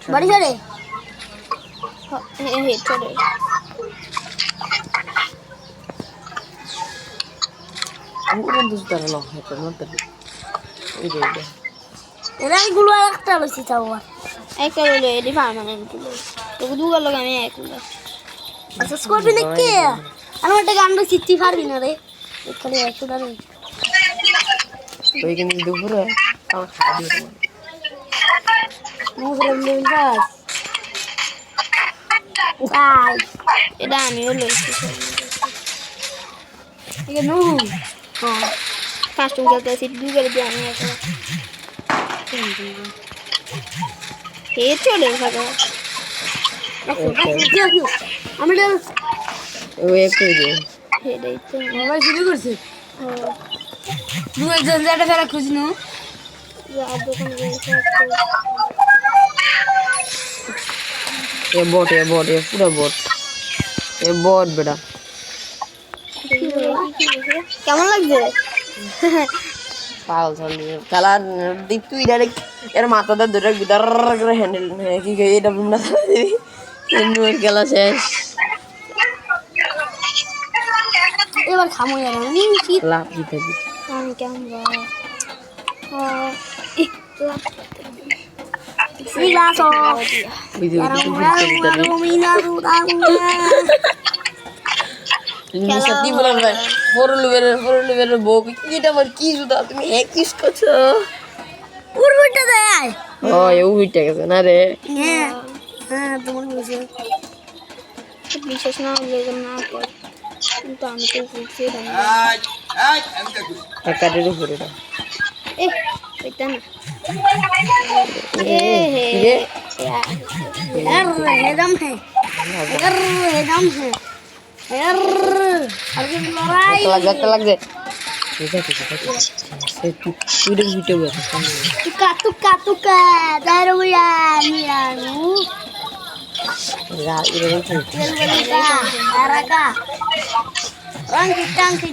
বাড়ি ছাড়ে চলে এরা এগুলো একটা বেশি চাও একটা হলো এটি পার্মানেন্ট গুলো তোকে দুগার লোক আমি এক হলো আচ্ছা করবি না কে আমি একটা গান বেশি তুই পারবি না রে খালি একশো টাকা ওই কিন্তু দুপুরে আমার খাওয়া দিয়ে মুসলিম লেভেল পাস তাই এটা আমিও লইছি ঠিক আছে নু হ্যাঁ ফার্স্ট উঠাতে আছি দুগারে দিয়ে আমি একটা এ চলে থাকো আমি ওই একটু যে এটাই তো মোবাইল শুরু করছে দু একজন যেটা ফেরা খুঁজ নো আর দোকানে এ বট এ পুরো বট এ বট বেটা কেমন লাগছে পাগল চল কালার দিক তুই ডাইরেক্ট এর মাথাটা ধরে বিদার করে হ্যান্ডেল কি কে এটা না এর খেলা শেষ এবার খামো আর আমি কি লাভ দিতে দি আমি কেমন Silaso. video ini sati bulan ভাই ফরলুবের বউ এটা আমার কি জুতা তুমি এক কিস করছো উড়ুটা দেয় ও এই উইটা গেছে না রে হ্যাঁ হ্যাঁ তোমার বুঝে বিশ্বাস না হলে না কর কিন্তু আমি তো বুঝছি না একাডের উপরে এটা এটা না রে यार एकदम है यार एकदम है यार अरे लड़ाई লাগছে ঠিক আছে সে তুই video tuka daru ya mianu এরকম Jelita, Araka. Tangki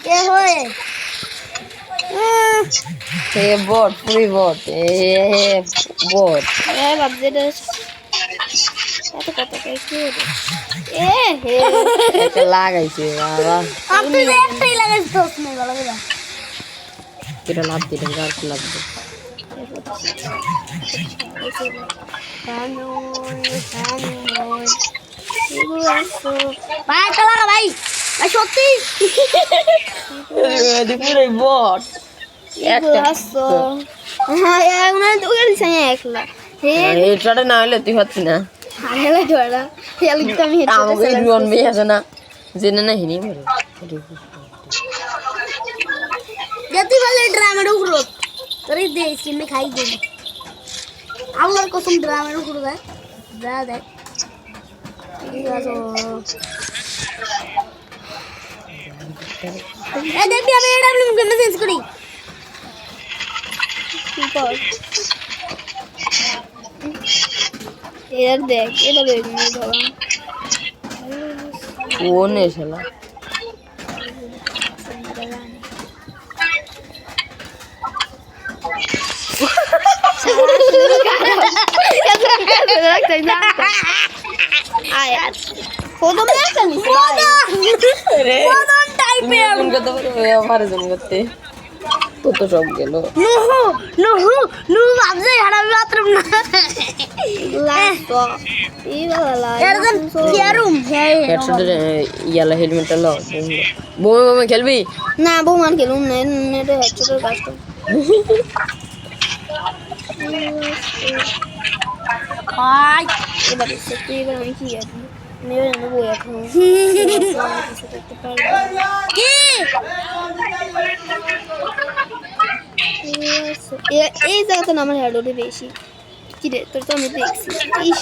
ke hoye. এ বট পুরি বট এ বট এ বাবজে দস এত কত কি এ হে এটা লাগাইছে বাবা আপনি একটাই লাগাইছ দোস নেই ভালো করে এটা লাভ দিতে গার লাগবে ভাই তো লাগা ভাই ভাই সত্যি পুরো বট একটা হাসো হ্যাঁ এগুলো তো ওই দিছে একলা হে এটা না হলে তুই হচ্ছিস না আরে ধরা হেলি তো আমি হেঁটে আমাকে রন বে আছে না জেনে না হিনি মরে যেতে বলে ড্রামের উপর তোরে দে স্কিনে খাই দে আল্লাহর কসম ড্রামের উপর দে যা দে ঠিক আছে এ দেখবি আমি এটা আপনি মুখে মেসেজ করি সুপার এর দেখ এটা দেখ নি ধরা কোন এসলা আয়াত ফটো মে একটা নিছে রে কোন টাইপের কোন কথা বলে আমারে জন করতে কত সব গেল নো ভাবছে হারাবে বাথরুম না লাস্ট এই বালা এরকম কেরুম হেডশটের ইয়ালা হেলমেটটা লাও বোমে খেলবি না বৌমান খেলুম না নেটে হেডশটের কাজটা আই এবার সত্যি এবার আমি কি আছি মেরে নেবো এখন কি এই জায়গাতে না আমার হেড ওঠে বেশি কি রে তোর তো আমি দেখছি ইস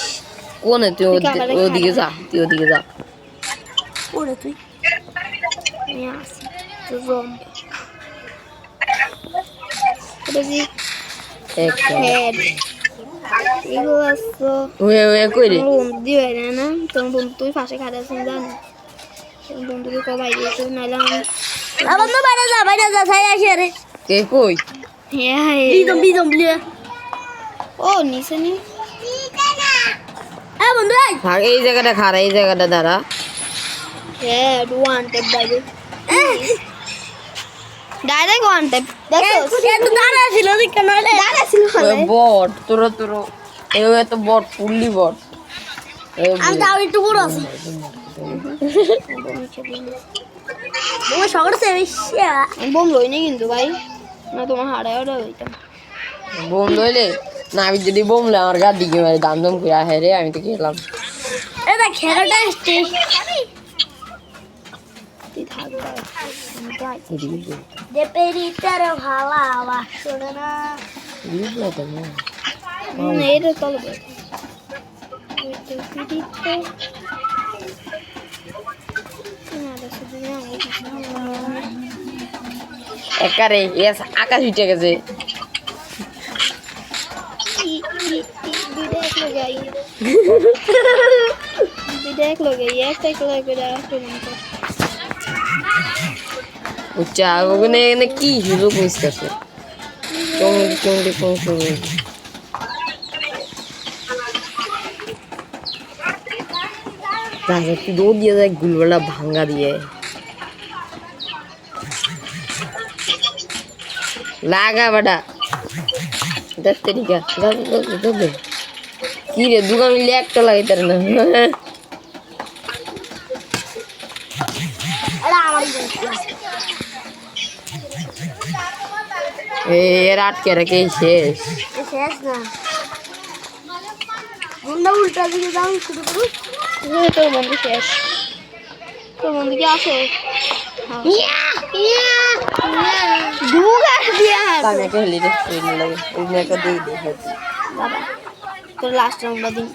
কোনে তুই ওদিকে যা তুই ওদিকে যা ওরে তুই আমি আসি তো জম এটা কি এক হেড এগুলো আসতো ওয়ে কই রে আমার বন্ধু দিয়ে না তোর বন্ধু তুই পাশে খাতা শুনে জানি তোর বন্ধুকে কবাই দিয়েছে নাহলে আমি বন্ধু বাইরে যা ছাই আসে রে কে কই বিজম বিয়ে ও নিচে নি হ্যাঁ বন্ধু এই থাক এই জায়গাটা খারা এই জায়গাটা দাঁড়া হ্যাঁ ওয়ান ট্যাপ বাইরে ডাইরেক্ট ওয়ান ট্যাপ দেখো তো দাঁড়া ছিল কেন দাঁড়া ছিল বট তোর এই তো বট ফুললি বট আমি তাও একটু বড় আছি তোমার সকল সে বোম লইনি কিন্তু ভাই না তোমার হাড়ে হাড়ে হইতাম বোম লইলে না আমি যদি বোমলে আমার গা দিকে দাম দাম করে আহে রে আমি তো খেলাম এটা খেলাটা এসছে তুই থাক ভাই যে পেরিটার ভালা আওয়াজ শোনে না এটা চলবে একারে এস আকাশ উঠে গেছে উচ্চা ওখানে এখানে কি সুযোগ মিস করছে চমকে তুই দৌড় দিয়ে যায় গুলবেলা ভাঙ্গা দিয়ে লাগা বেটা দেখতে ঠিক আছে কি রে দোকান মিলে একটা লাগাইতে না এটা আমারই এর আটকে রেখে শেষ শেষ না গুন্ডা উল্টা দিকে যাও শুরু করুন তোর বন্ধু শেষ তোর বন্ধু কি আসো আমি একটা হেলি লাগে ওই একটা দিয়ে দেখে বাবা তোর লাস্ট রাউন্ডটা দিন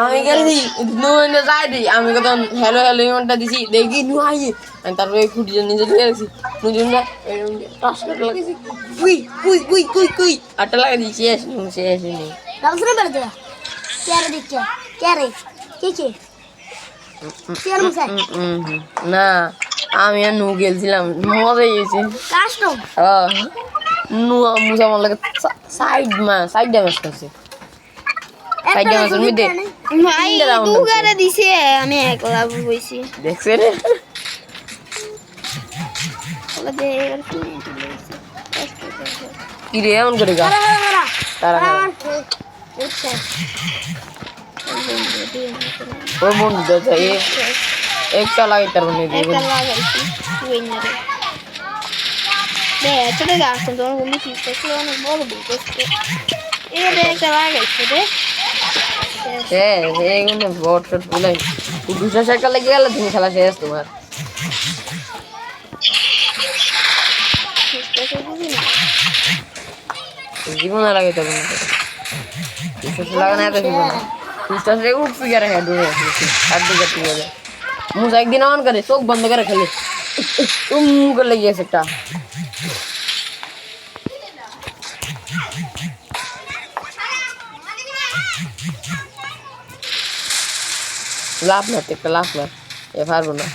আমি গেছি নুয়ে যাই দিই আমি কত হ্যালো হ্যালো ইমনটা দিছি দেখি নু আই আমি তারপরে খুঁটিয়ে নিজে দিয়ে গেছি নুজন না টাস করে লাগিয়েছি কুই আটটা লাগিয়ে দিয়েছি শেষ নেই রামসরে বের দে কেরে দিচ্ছে কেরে কে কের মুসাই না আমি আর নু গেছিলাম মজা গেছে কাস্টম নু মুসা আমার লাগে সাইড ড্যামেজ করছে সাইড ড্যামেজের মধ্যে ভাই দুগারে দিছে আমি একলা বইছি দেখছে রে ওলা দে এর কি রে এমন করে গা তারা ওই বন্ধু দাদা একটা লাগাই তার মানে একটা লাগাইছি উইনারে দে চলে গা আসুন তোমার বন্ধু ঠিক আছে অনেক বড় বুঝতে এটা একটা লাগাইছে রে এইগুলো বট শট বলে দুশো সাইকেল লেগে গেল তুমি খেলা শেষ তোমার জীবনে লাগে তখন বিশ্বাস লাগে না এত জীবন বিশ্বাস রেখে উঠতে গেলে হ্যাঁ ডুবে আর দিকে তুই বলে মুসা একদিন অন করে চোখ বন্ধ করে খেলে করে লেগে গেছে একটা লাভ না একটা লাভ না এ পারবো না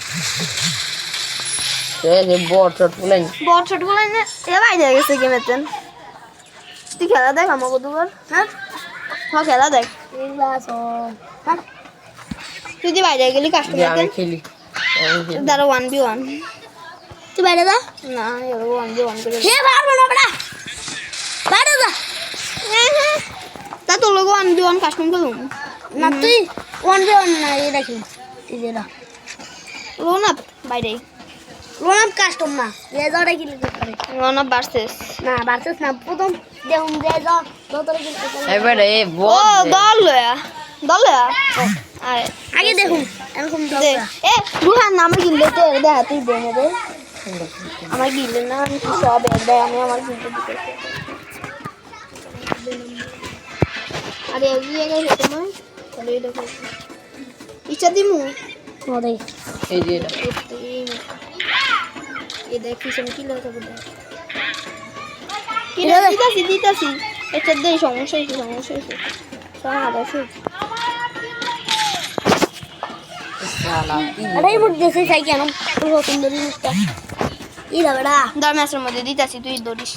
বট শট ফুলাই না এ ভাই দিয়ে গেছে গেমেতেন তুই খেলা দেখ আমাকে দুবার হ্যাঁ খেলা দেখ তুই যে বাইরে গেলি কাস্টমার খেলি দাঁড়া 1v1 তুই বাইরে যা না 1v1 করে হে পারবো না বড়া বাইরে যা তা তোর লোক 1v1 কাস্টমার করুম না তুই 1v1 না এই দেখি এই যে না রোন আপ বাইরে রোনাম কাস্টম না যে যাওটা কি লিখতে পারে রোন আপ ভার্সেস না ভার্সেস না প্রথম দেখুন যে যাও যতটা কি এবারে এ ও বট দল লয়া আরে আগে দেখুন এরকম দে এ রুহান নাম গিললে তো দেখা তুই দে রে আমার গিললে না আমি কি সব দে আমি আমার গিলতে দিতে আরে এই জায়গায় হেতে মই চলে দেখো ইচ্ছা দিমু ওরে এই যে এটা এ দেখ পিছনে কি লেখা আছে কি দিতাছি এটা দেই সমস্যা হইছে সারা আছে শালা আরে মুখ দেশে চাই কেন পুরো সুন্দরী মুখটা ই দাঁড়া দাম আসর মধ্যে দিতাছি তুই দড়িস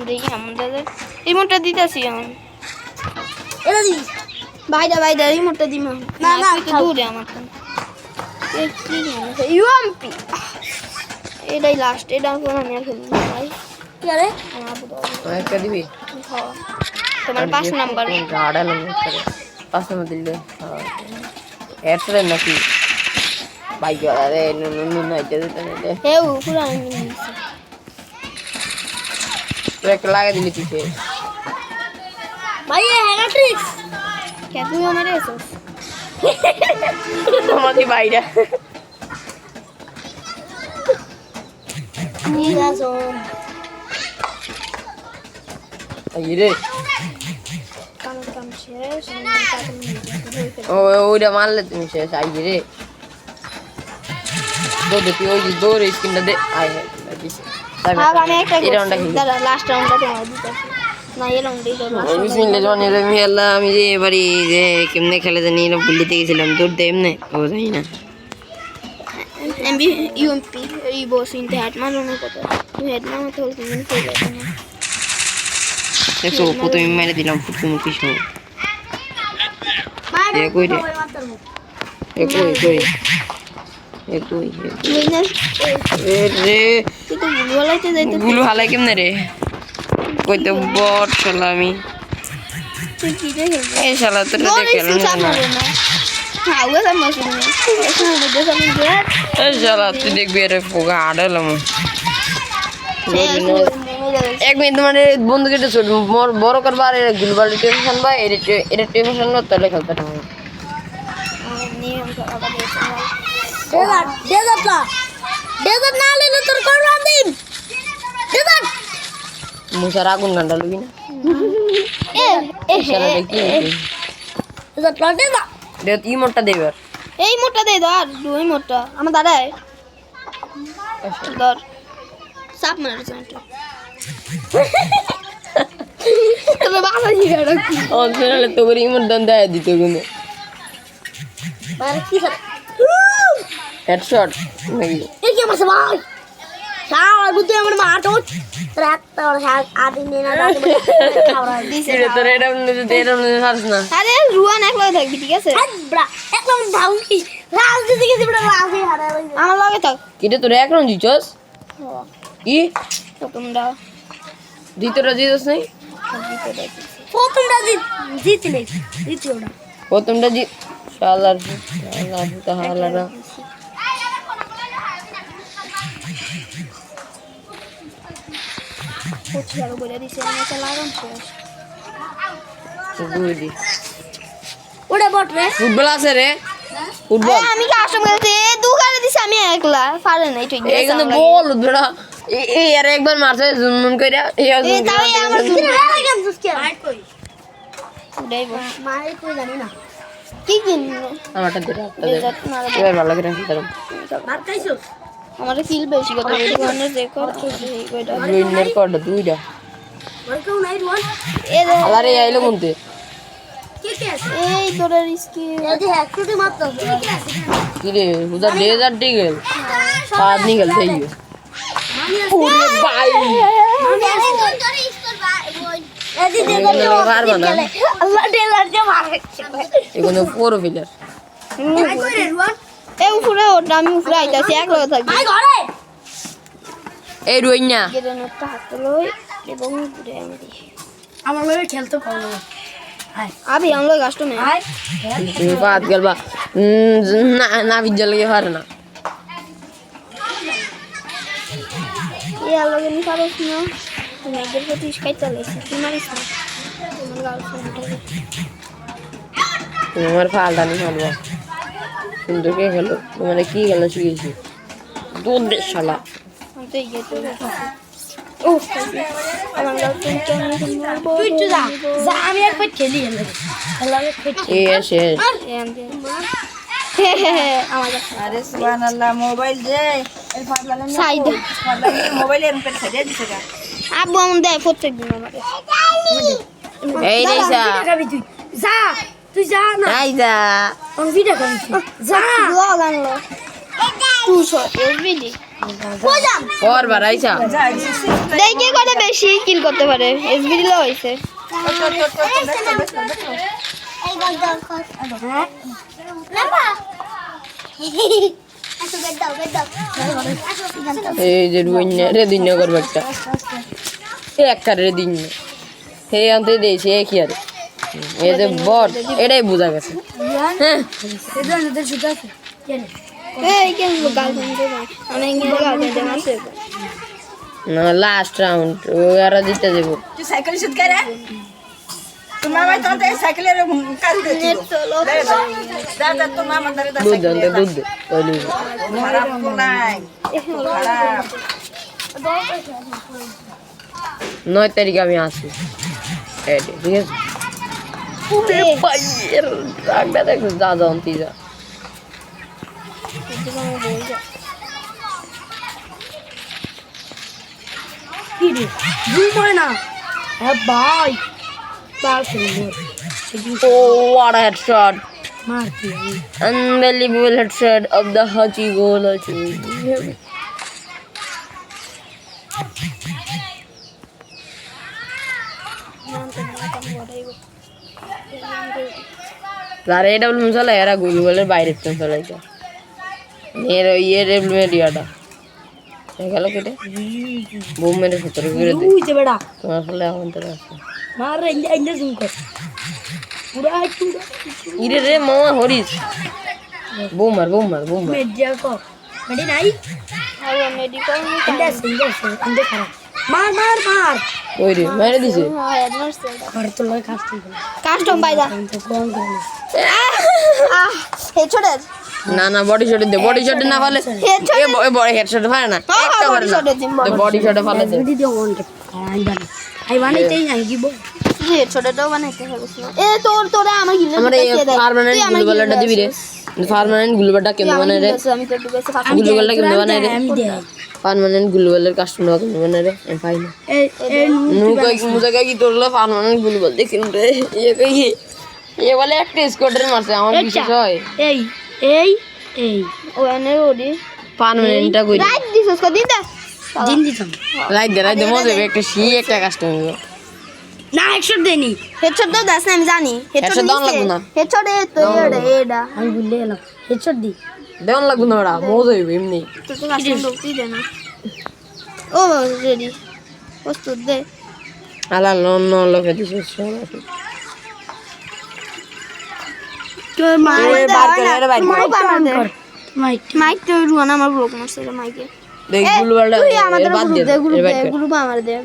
দেখি আমাদের রিমোটটা দিতেছি আমি এটা দিস বাইরে রিমোটটা দিমা না, না, একটু খাও। দূরে আমার তো ইউএমপি এটাই লাস্ট এটা কোনো আমি আর খেলবো না ভাই কি আরে আমার আবু দাও একটা দিবি হ্যাঁ তোমার 5 নাম্বার গাড়ালাম করে 5 নাম্বার দিলে এরপরে নাকি বাইক আরে নুন আইতে দিতে না হেউ পুরা আমি নিছি তুই একটা লাগা দিলি পিছে ভাই হ্যাকার ট্রিক্স কে তুমি আমারে এসো আমাদের বাইরে ঠিক আছে এই রে কাম শেষ আমি তাড়াতাড়ি নিয়ে যাবো ও ওইটা মারলে তুমি শেষ আই রে দৌড়ে তুই ওই দৌড়ে স্কিনটা দে আয় দিছে আমি একটা এই রাউন্ডটা খেলি দাঁড়া লাস্ট রাউন্ডটা তোমার দিতেছি না এই রাউন্ডেই তো লাস্ট বিসমিল্লাহ জানি আমি আল্লাহ আমি যে এবারে যে কেমনে খেলে জানি না ভুলতে গেছিলাম দৌড় দে এমনে ও জানি না এমবি ইউএমপি এই বস ইনতে হেড মারো না কত তুই হেড মারো তো তুমি কই যাবে না দেখো প্রথমে মেরে দিলাম ফুটফুটি সহ ভাই এ কই রে এ কই উইনার এ রে তুই তো বলাইতে যাইতে গুলো হালাই কেমনে রে কই তো বট শালা আমি তুই কি দেখে এই শালা তোর দৌড় দেখে স্কিল চাপ না মারো না হ্যাঁ ওই সামনে এখানে দেখো আমি গেট এই শালা তুই দেখবি আরে ফোগা আড়ালাম এক মিনিট মানে বন্ধু কেটে ছোট বড় করবার গুলবার টেনশন বা এটা টেনশন না তাহলে খেলতে না ডেজার্ট না নিলে তোর করলাম দিন ডেজার্ট মুসার আগুন গান্ডা লবি না শালা দেখি ডেজার্ট ডেজার্ট দে ই মোটটা দেবে এই মোটা দে ধর দুই মোটা আমার দাদাই ধর সাপ মারছে এটা তবে বাবা জিরা রাখি ও সেনালে তো করে ইমোট দান দেয় দিতে গুনে মানে কি স্যার হেডশট নাকি এই কি মাসে ভাই শালা বুদ্ধি আমার মাটো রাত তোর শাক আদি নেনা রাতে খাওয়া দিছে এটা তো রেডাম নিতে এরম নিতে পারছ না আরে রুয়ান একলা থাকবি ঠিক আছে ব্রা একদম ধাউকি রাজনীতি গেছে বড় রাজে হারা আমার লগে থাক কিরে তোর এক রাউন্ড জিতছস কি তোমরা দ্বিতীয়টা জিতছস নাই প্রথমটা জিতলে দ্বিতীয়টা প্রথমটা জিত শালার তাহলে পঁচিশ আরো বলে দিছে আমি একটা লাগাম শেষ বুঝি ওটা বট রে ফুটবল আছে রে ফুটবল আমি কাস্টম খেলতে দোকানে দিছি আমি একলা পারে নাই ঠিক এই কিন্তু বল ধরা এই আর একবার মারছে জুনমুন কইরা এই এই তাই আমার লাগাম সুস্কে হাইট কই উড়াই বস মাই কই জানি না কি কিনবো আমারটা দে ডেজার্ট মারা এবার ভালো করে রাখি তার ভাত খাইছস আমার কিল বেশি কত এই দোকানে দেখো এই কয়টা উইনার কোডা দুইটা আর কেউ নাই রোন এ দে আলারে আইলো কোনতে কে আছে এই তোরা রিস্কি এই হ্যাক টুটি মারতো কে আছে কিরে উদা ডেজার্ট দি গেল সাত নিকল થઈ ગયો মামি আছে ওরে ভাই মামি আছে তোর স্কোর ভাই এদি দে পারবা না আল্লাহ ডেলার যে মারে এগুলো পুরো ফিলার ভাই কই রে রোন এই উপরে ওটা আমি উপরে আইতাছি এক লগে থাকবি ভাই ঘরে এই রুইনা গেলে নোটটা হাতে লই এবং উপরে আমি দিই আমার লগে খেলতে পারো না আবি हम लोग कास्टम है ভাই তুই বাদ গেলবা না না বিজল লাগে পারে না ये हम लोग नहीं पारो ना मैं इधर को तीस काई चले से तुम्हारी सा तुम्हारे गाल से उठा তুমি আমার ফালটা নি খেলবা সুন্দর কে খেলো তোমার কি খেলা শিখেছি দুধ দে শালা हम तो ये तो ओ আমার গাল তো কেমন তুই তো যা যা আমি একবার খেলি এর লগে খেলাবে খেলি এ এসে আমার আরে সুবহানাল্লাহ মোবাইল যে এই ফাজলালে সাইড মোবাইলে এরকম করে ছেড়ে দিছে গা আব্বু আম দেয় প্রত্যেক দিন আমাকে এই রেসা খাবি তুই যা তুই যা না আই যা আমি ভিডিও খাবি যা ব্লগ আনলো 200 এভরিডে কইলাম পর বাড়াইছা দেখি করে বেশি কিল করতে পারে এসবি দিলে হইছে এই গল দাও হ্যাঁ নাম্বা আসো বেদ দাও এই যে রুইনা রে দিন করবে একটা এক কারে দিন হে আনতে দেইছে কি আর এই যে বট এটাই বোঝা গেছে হ্যাঁ এজন এদের সুতা আছে জানি এই কেন গার্লফ্রেন্ড দে আমি ইংরেজি গার্লফ্রেন্ড আছে না লাস্ট রাউন্ড ও আর জিতে যাব তুই সাইকেল শিখ করে তোর মামা তো সাইকেলের কাজ দিতে দাদা তোর মামা ধরে দুধ আনতে দুধ ওলি খারাপ নাই খারাপ 9 তারিখ আমি আসি এই ঠিক আছে পুরে পাইয়ের রাগটা দেখো যা জানতি যা কি রে ঘুমায় না হ্যাঁ ভাই পাস রে Oh, what a headshot! মার কি Unbelievable headshot of the Hachi goal. তারা এটা বলুন চলে এরা গুগলের বাইরে চলে এটা এর ইয়ের মিডিয়াটা গেল কেটে বুম মেরে 17 করে দে বুঝতে বেড়া তোমার ফলে এখন তো আছে মার রে ইন্দা জুম কর পুরা পুরা ইরে রে মামা হরিস বুম মার মেডিয়া কর মেডি নাই আর মেডিকেল ইন্দা ইন্দা খারাপ মার ওই রে মেরে দিছে হ্যাঁ অ্যাডভান্স ঘর তো লয় কাস্টম পাইদা তো কোন করে হেডশট না বডি শট দে বডি শট না ফলে এ বড় হেডশট হয় না একটা করে না বডি শট ফলে দে ভিডিও অন কে আই বানাইতেই নাই কি বল হেডশটটাও বানাইতে হবে এ তোরা আমার গিলে আমার এই পার্মানেন্ট গ্লুবালটা দিবি রে পার্মানেন্ট গ্লুবালটা কেন বানাই রে আমি তো ডুবেছে গ্লুবালটা কেন বানাই রে আমি দে পার্মানেন্ট গ্লুবালের কাস্টমার কেন বানাই রে আমি পাই না এই নুকা কি মুজা কি তোরলো পার্মানেন্ট গ্লুবাল দেখিন রে এ বলে একটা স্কোয়াডের মারছে আমার বিশেষ হয় এই ও এনে ওডি পার্মানেন্টটা কই রাইট দিছস কো দিদা দিন দিতাম রাইট দে মজা একটা একটা কাস্টমার না 100 দেনি হেডশট দাও দাস না আমি জানি Headshot দাও লাগবে না। হেডশট এ তো এডা আমি ভুলে গেলাম হেডশট দি দেওয়ান লাগবে না ওরা মজা হইবে এমনি তো কাস্টম ঢুকতেই দে না ও রেডি প্রস্তুত দে আলা নন লোকে দিছে তোর মা বার করে রে বাইর মাইক বানাতে মাইক মাইক তো রুয়ান আমার ব্লক মারছে রে মাইকে দেখ গ্লুবালটা তুই আমাদের বাদ গ্রুপ দে দে গ্রুপ এর দে বাইর কর। গ্রুপ আমার দে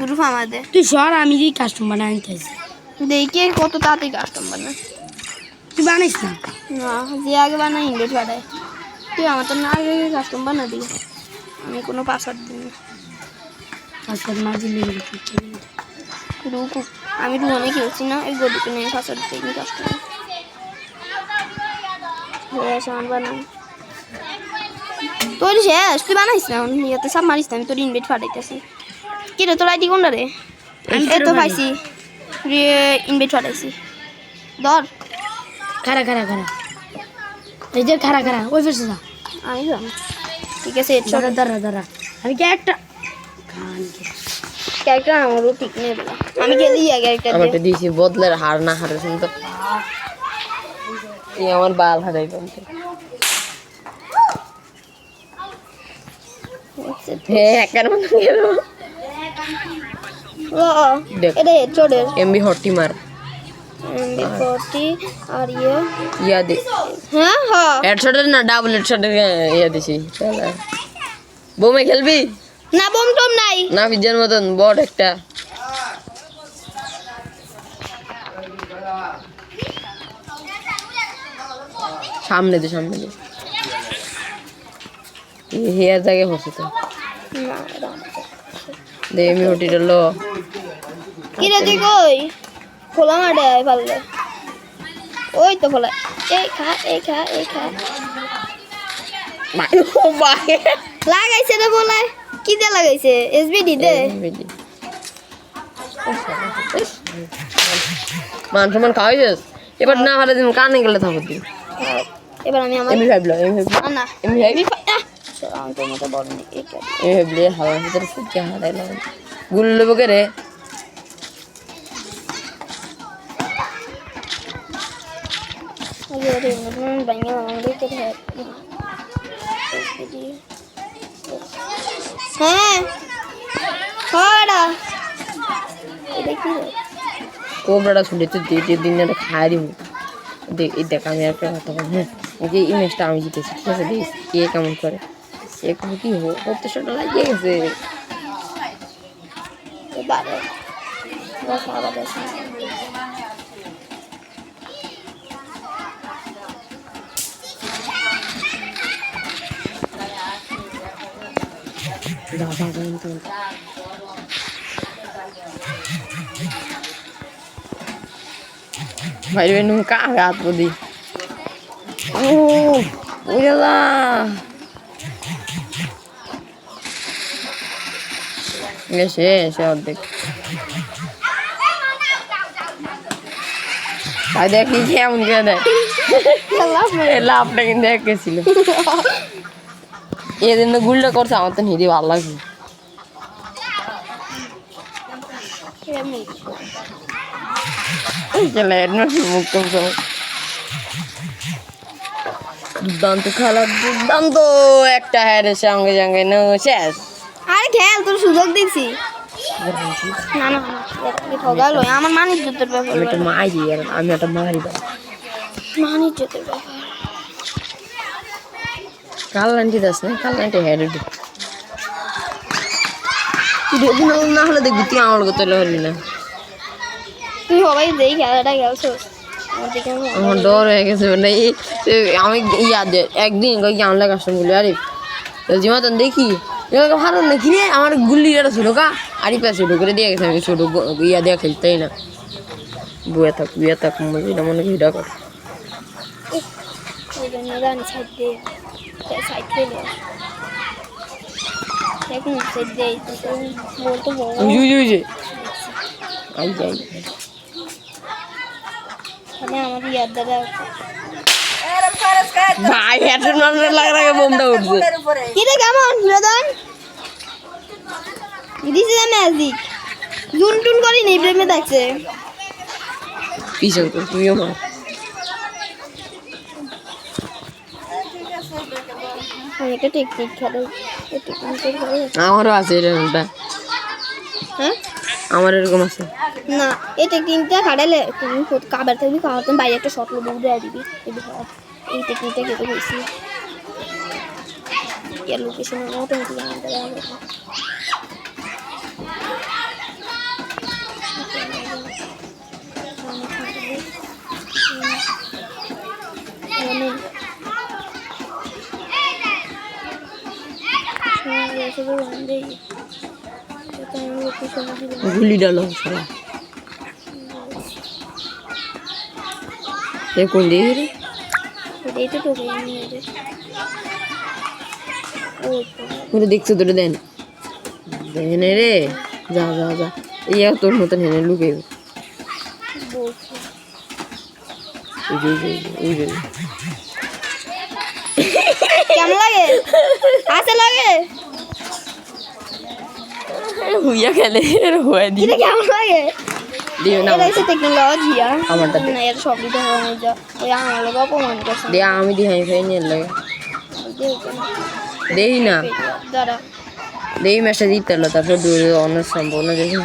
গ্রুপ আমার দে তুই সর আমি যে কাস্টম বানাই আনতেছি দেখে কত তাড়াতাড়ি কাস্টম বানায় তুই বানাইস না না যে আগে বানাই ইংলিশ বানায় তুই আমার তো না আগে কাস্টম বানা দিই আমি কোনো পাসওয়ার্ড দিই না পাসওয়ার্ড না দিলে রুকু আমি রুয়ানে খেলছি না এই গডিকে নিয়ে পাসওয়ার্ড দিই কাস্টম সামান বানাই তোর শেষ তুই বানাইস না ইয়াতে সব মারিস না আমি তোর ইনভাইট পাঠাইতেছি কি রে তোর আইডি কোনটা রে আমি এই তো তোর পাইছি ইনভাইট পাঠাইছি ধর খারা এই যে খারা ওই ফেসে যা আমি জানি ঠিক আছে দাঁড়া আমি কি একটা ক্যারেক্টার আমারও ঠিক নেই বলা আমি খেলি ক্যারেক্টার আমারটা দিয়েছি বদলের হার না হারের শুনতো এই আমার বাল হারাই বলতে হ্যাঁ কেন গেল দেখ। এটা হেডশটের এমবি হটি মার MB40 আর ইয়া দে হ্যাঁ হ্যাঁ হেডশটের না ডাবল হেডশটের ইয়া দিছি চল বোমে খেলবি না বোম টম নাই না পিজ্জার মতন বট একটা সামনে দে হেয়ার জায়গায় বসে তো না এটা দে এমবি হটিটা লো কি রে তুই কই খোলা মাঠে আয় পারলে ওই তো খোলা এই খা ও ভাই লাগাইছে রে বলে কি দে লাগাইছে এসবিডি দে মান সমান খাওয়াইছিস এবার না হারে দিন কানে গেলে থাকো দিন এবার আমি আমার এমবি ফাইভ লো এমবি ফাইভ না এমবি ফাইভ আমি তোর মতো বড় নেই এ হেবলে হাওয়ার ভিতরে ফুটকে হারাই না গুল্লো বকে রে বাইঙ্গা আমাদের হ্যাঁ হড়া এটা কি কোবরাটা শুনে তো দিয়ে দিন না খাই দিব দেখ আমি একটা কথা বল হ্যাঁ এই ইমেজটা আমি জিতেছি ঠিক আছে দেখ কে কেমন করে সে কি করতে সেটা লাগিয়ে গেছে বারে সারা দেশ Mày bên nuôi cá gạt vào đi. Ôi da. Nghe sẽ অর্ধেক তাই দেখি কেমন করে দেয় লাভটা কিন্তু দেখেছিল এদিন তো গুলটা করছে আমার তো নিদি ভালো লাগছে দুর্দান্ত খেলা দুর্দান্ত একটা হ্যারের সঙ্গে সঙ্গে শেষ আরে খেল তোর সুযোগ দিছি না না ঠগাল আমার মান ইজ্জতের ব্যাপার আমি একটা মারি আর আমি একটা মারি মান ইজ্জতের ব্যাপার কাল লাঞ্চি দাস না কাল লাঞ্চি হেড দিন না হলে দেখবি তুই আমার কথা হলি না তুই সবাই দেই খেলাটা খেলছিস আমার ডর হয়ে গেছে মানে আমি একদিন কেমন লাগে আসলাম বলি আরে মতন দেখি ভালো নাকি রে আমার গুল্লি একটা ছোটো কা আরি পা ছোটো করে দিয়ে গেছে আমি ছোটো ইয়া দেওয়া খেলতেই না বুয়া থাক এটা মনে করি এটা কর আমার ইয়ার দ্বারা ভাই হেডফোন মারার লাগে বোমটা উঠছে কি রে কেমন বিনোদন দিস ইজ ম্যাজিক জুন টুন করি নেই প্রেমে থাকছে পিছন তো তুইও মার আমি একটা টেকনিক খেলো আমারও আছে এরকমটা হ্যাঁ আমার এরকম আছে না এই টেকনিকটা খাটালে তুমি কাবার থাকবি কাবার তুমি বাইরে একটা শর্ট লোক দেওয়া দিবি এই টেকনিকটা খেতে হয়েছি ইয়ার লোকেশন মোটামুটি জানাতে হবে গুলি ডালো সারা কোন দিকে রে এটাই তো টোকে নিয়ে যে ওটা দেখছো তোটা দেন দেন রে যা যা যা ইয়া তোর মতন হেনে লুকে কেমন লাগে হাসে লাগে হুইয়া খেলে হয়ে দি এটা কেমন লাগে দিও না এটা হচ্ছে টেকনোলজি আমারটা না এর সব দিতে হবে না যা ওই আমার লোক অপমান করছে দে আমি দি হাই ফাই নিয়ে লাগে দেই না দাঁড়া দেই ম্যাচটা জিততে হলো তারপর দূরে অনেক সম্ভাবনা দেখুন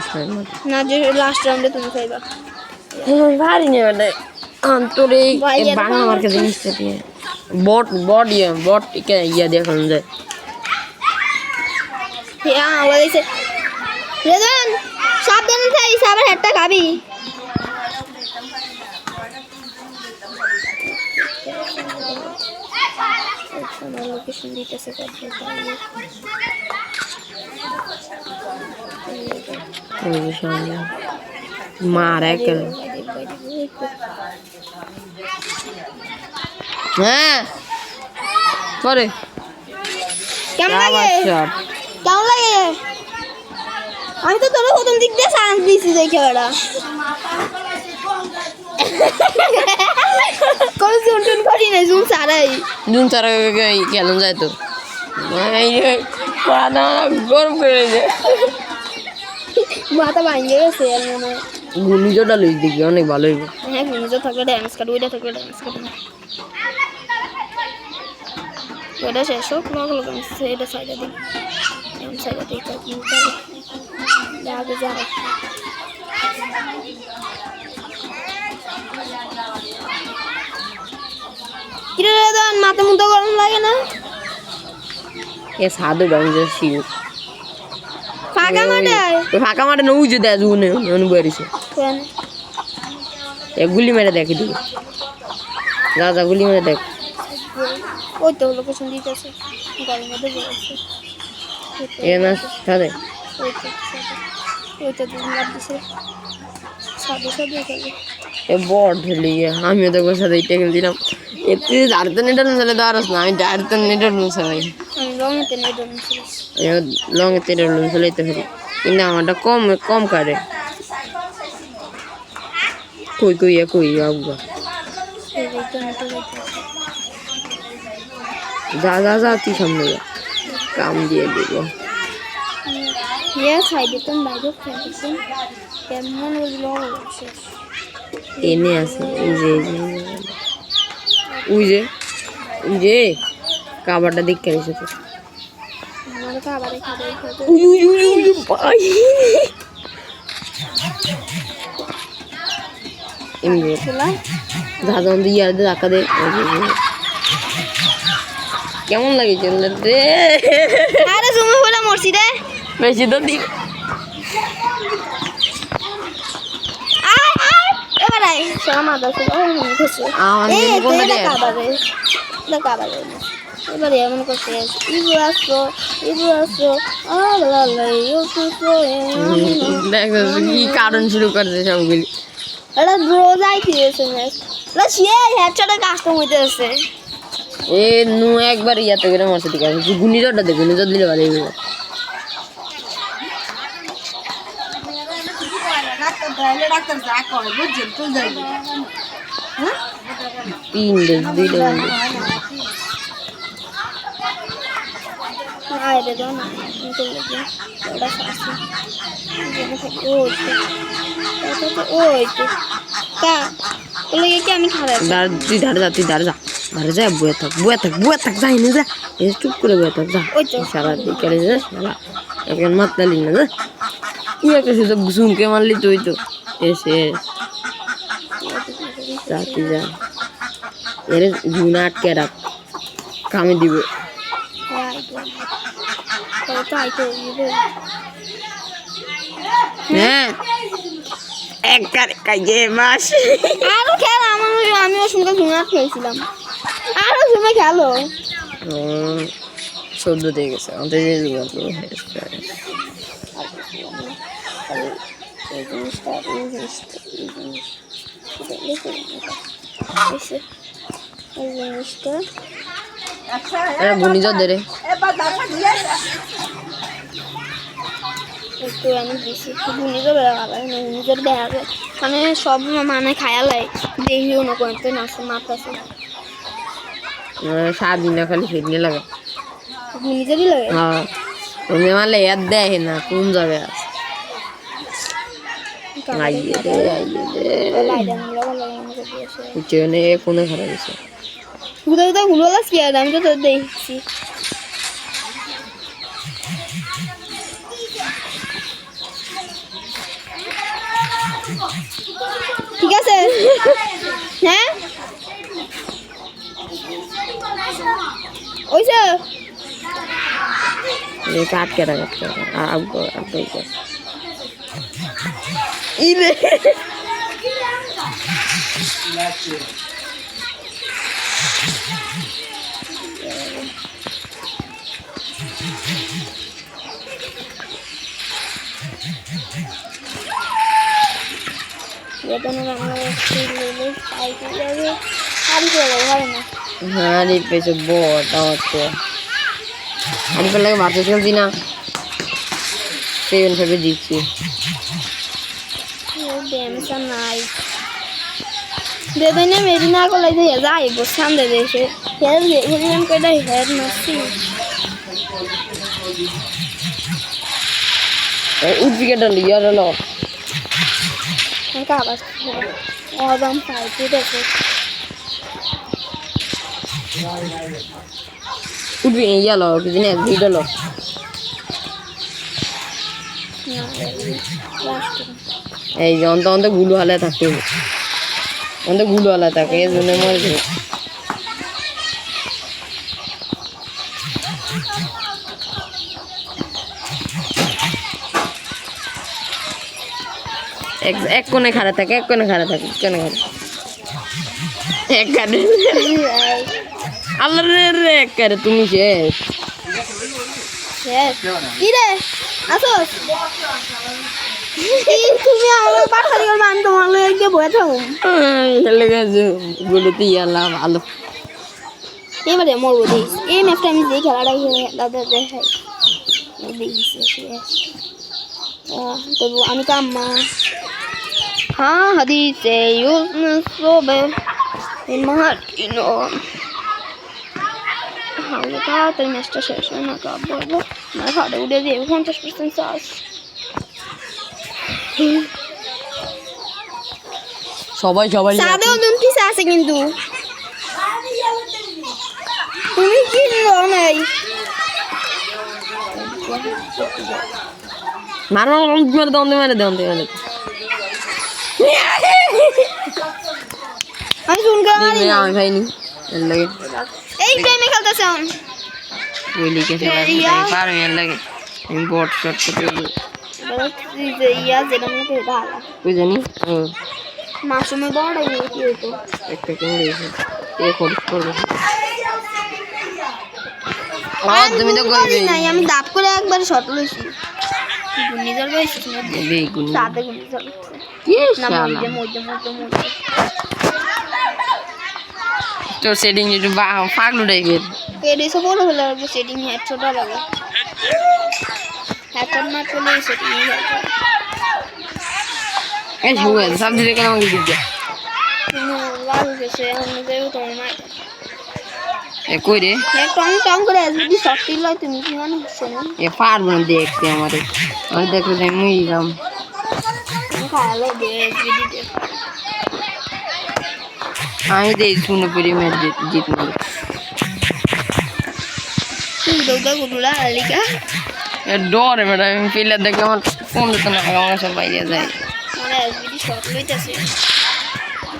না যে লাস্ট রাউন্ডে তুমি খাইবা ভারী নেই মানে তোর এই বাংলা মার্কে জিনিসটা দিয়ে বট ইয়া দেখানো যায় হ্যাঁ বলেছে রেজন সাবধানে থাকিস আবার হেডটা খাবি লোকেশন দিতেছে মারা হ্যাঁ পরে কেমন লাগে কেমন লাগে আমি তো তোর প্রথম দিক দিয়ে চান্স দিয়েছি দেখে ওরা কোনো জুন টুন করি না জুন ছাড়াই জুন ছাড়া কেমন যায় তো গরম করে যায় মাথা ভাঙে গেছে আর মনে হয়। ঘূর্ণিঝড়টা লইস দেখবি অনেক ভালো হইব। হ্যাঁ ঘূর্ণিঝড় থাকলে ড্যামেজ কাটবে, ওইটা থাকলে ড্যামেজ কাটবে না। ওইটা শেষ হোক লোক এটা সাইডে দিই, সাইডে দিই আগে যাবে। কিরে দাদা মাথা মুথা গরম লাগে না? এ সাধু বাংলা শিউ ফাঁকা মাঠে ফাঁকা মাঠে নৌ যে দেয় অনুবারিছে গুলি মেরে দেখে দিকে যা যা গুলি মেরে দেখ। ওই তো লোকেশন দিতেছে গাড়ির মধ্যে বসে এ না সাথে ওই তো দিন লাভ দিছে সাদে সাদে গেল এ বড় ঢেলে আমিও তো সাথে ইটে খেলছিলাম। এতে ঝাড়তে নেটার নুসালে দাঁড়াস না, আমি ঝাড়তে নেটার নুসালাই আমি রঙেতে নেই ডোন ছিল লঙে তেলের নুসালাইতে পারি, কিন্তু আমারটা কম কাটে। কই কই কই আগুয়া এই তো নেটে যা যা যা তুই সামনে যা কাম দিয়ে দেবো। ইয়ে সাইডে তো বাইরে ফেলছে কেমন বললো শেষ এনে আছে ওই যে কাবারটা দেখতে গেছে তো আমার খাবারে খাবে ভাই এমনি দাদন দিয়ে আর ধাক্কা দে কেমন লাগে চলে রে? আরে তুমি বলে মরছি রে বেশি তো দিন এবারে সামা দাও খাবারে এবারে এমন করছে ইব্রাসো কি কারণ শুরু করছে সবগুলি। এটা রোজ আইতেছে না সে হেডশটে কাস্টম হইতেছে। এ নু একবার ইয়াতে করে মারছে ঠিক আছে, ঘূর্ণিঝড়টা দে, ঘূর্ণিঝড় দিলে ভালো হইব। তিন দে দুইটা আরে দাও না ওটা ফাঁসি ওই তো তা ওগুলো কি আমি খারাপ তুই ধারে যা বয়ে থাক যাই না যা এ চুপ করে বয়ে থাক যা ওই তো সারা বিকালে যা সারা এখন মাতলালি না যা তুই একটা সুযোগ শুনকে মারলি তুই তো এসে যা তুই যা এর জুনা আটকে রাখ কামে দিবে। হ্যাঁ এক কাজে মাস আরো খেল আমিও শুনতে জুনা খেলছিলাম আরো জুমে খেলো 14 দিয়ে গেছে আমাদের ঘূর্ণিঝড় দে রে একটু আমি বেশি ঘূর্ণিঝড় ঘূর্ণিঝড় দেখা যায় মানে সব মানে খায়ালাই দেখিও না করতে না মারতেছে সারাদিন না খালি ফিরনে লাগে ঘূর্ণিঝড়ই লাগে। হ্যাঁ তুমি মারলে এর দেয় না কোন যাবে আইয়ে দে উচ্চনে ফোনে খারাপ হয়েছে কোথাও ঘুরো কি আর আমি তো তোর দেখছি ঠিক আছে হ্যাঁ ওইসে কাটকে ইরে হ্যাঁ পেয়েছে বড় হচ্ছে আমি তো লাগে মারতে চলছি না সেই অনুসারে দিচ্ছি নাই বেদনে মেরিনা কলাই যাই বসান দে দেশে হের হেরিয়ান কইটা হের নসি উঠবি কেটে ইয়ার হলো আমাকে আবার অদম পাইতে দেখো উঠবি ইয়ালো কিছু নেই ভিডলো এই যে অন্ত গুলো হালে থাকতে অন্ত গুলো হালে থাকে এই জন্য মরে যাবে এক কোণে খাড়া থাকে এক কোণে খাড়া থাকে কোণে খাড়া এক কারে আল্লাহ রে এক কারে তুমি শেষ কি রে আসোস তুমি আমার পাঠা দিও মান তোমার লগে বয়ে থাকো হেলে গেছে গুলোতে ইয়ালা ভালো এবারে মরবো দিস এই ম্যাচটা আমি যে খেলাটা দাদা দেখাই দেখিস তবু আমি কাম্মা হ্যাঁ হাদিসে ইউনুস সোবে ইমাহাটিনো হাওলে তাড়াতাড়ি ম্যাচটা শেষ হয় না কাপ বলবো না হাড়ে উড়ে দিয়ে 50% চার্জ সবাই সবাই সাদেও দুটি আছে কিন্তু তুমি কি লো নাই মারো মার দন্দে দন্দে আমি শুনকে মারি আমি ভাইনি এর লাগে এই প্রেমে খেলতেছে আমি ওই লিখে ফেলা পার এর লাগে আমি বট শট করতে যে ইয়া যেটা মনে ডালা ওই জানি মাসুমে বড় কি হতো একটা কেমন দিয়েছে এ খরচ করবে তুমি তো কইবে নাই আমি দাপ করে একবার শট লইছি গুনি জল লইছি বেগুন সাদে গুনি জল কি না শালা মধ্যে তো সেটিং একটু ফাগলু টাইপের পেডে সব বড় হলো সেটিং হেড ছোট লাগে হেডশট মার চলে সেটিং এই শুয়ে সবজি দেখে আমাকে দিতে লাল গেছে আমি যাইও তোমার মা এ কই রে এক টং করে যদি শর্ট লয় তুমি কি মানে শোনো এ পারবো না দেখতে আমারে আমি দেখলে যাই মুই যাম খালো দে ভিডিও আমি দেই শুনে পড়ি ম্যাচ জিতবো তুই দৌড়া গুডুলা আলিকা এ ডরে ম্যাডাম পিলার দেখে আমার ফোন দিতে না আমার সব বাইরে যায় মানে ভিডিও শর্ট লইতাছে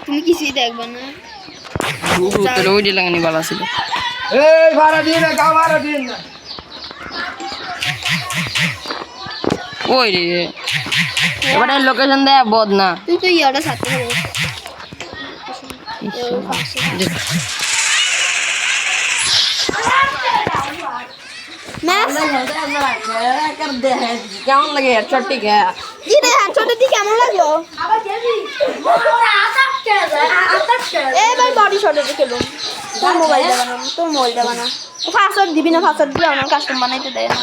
তুমি কিছুই দেখবা না তোর ওই লাগানি ভালো ছিল এই ভাড়া দিন না গাও ভাড়া দিন না ওই রে এবারে লোকেশন দেয় বদ না তুই তো ইয়াটা সাথে হবে কেমন লাগে হেডশট ঠিক হ্যাঁ কি রে হেডশটের দিকে কেমন লাগলো এবার বডি শটের দিকে খেলুন তোর মোবাইলটা বানা ফাস্ট দিবি না ফাস্ট দিলে আমার কাস্টম বানাইতে দেয় না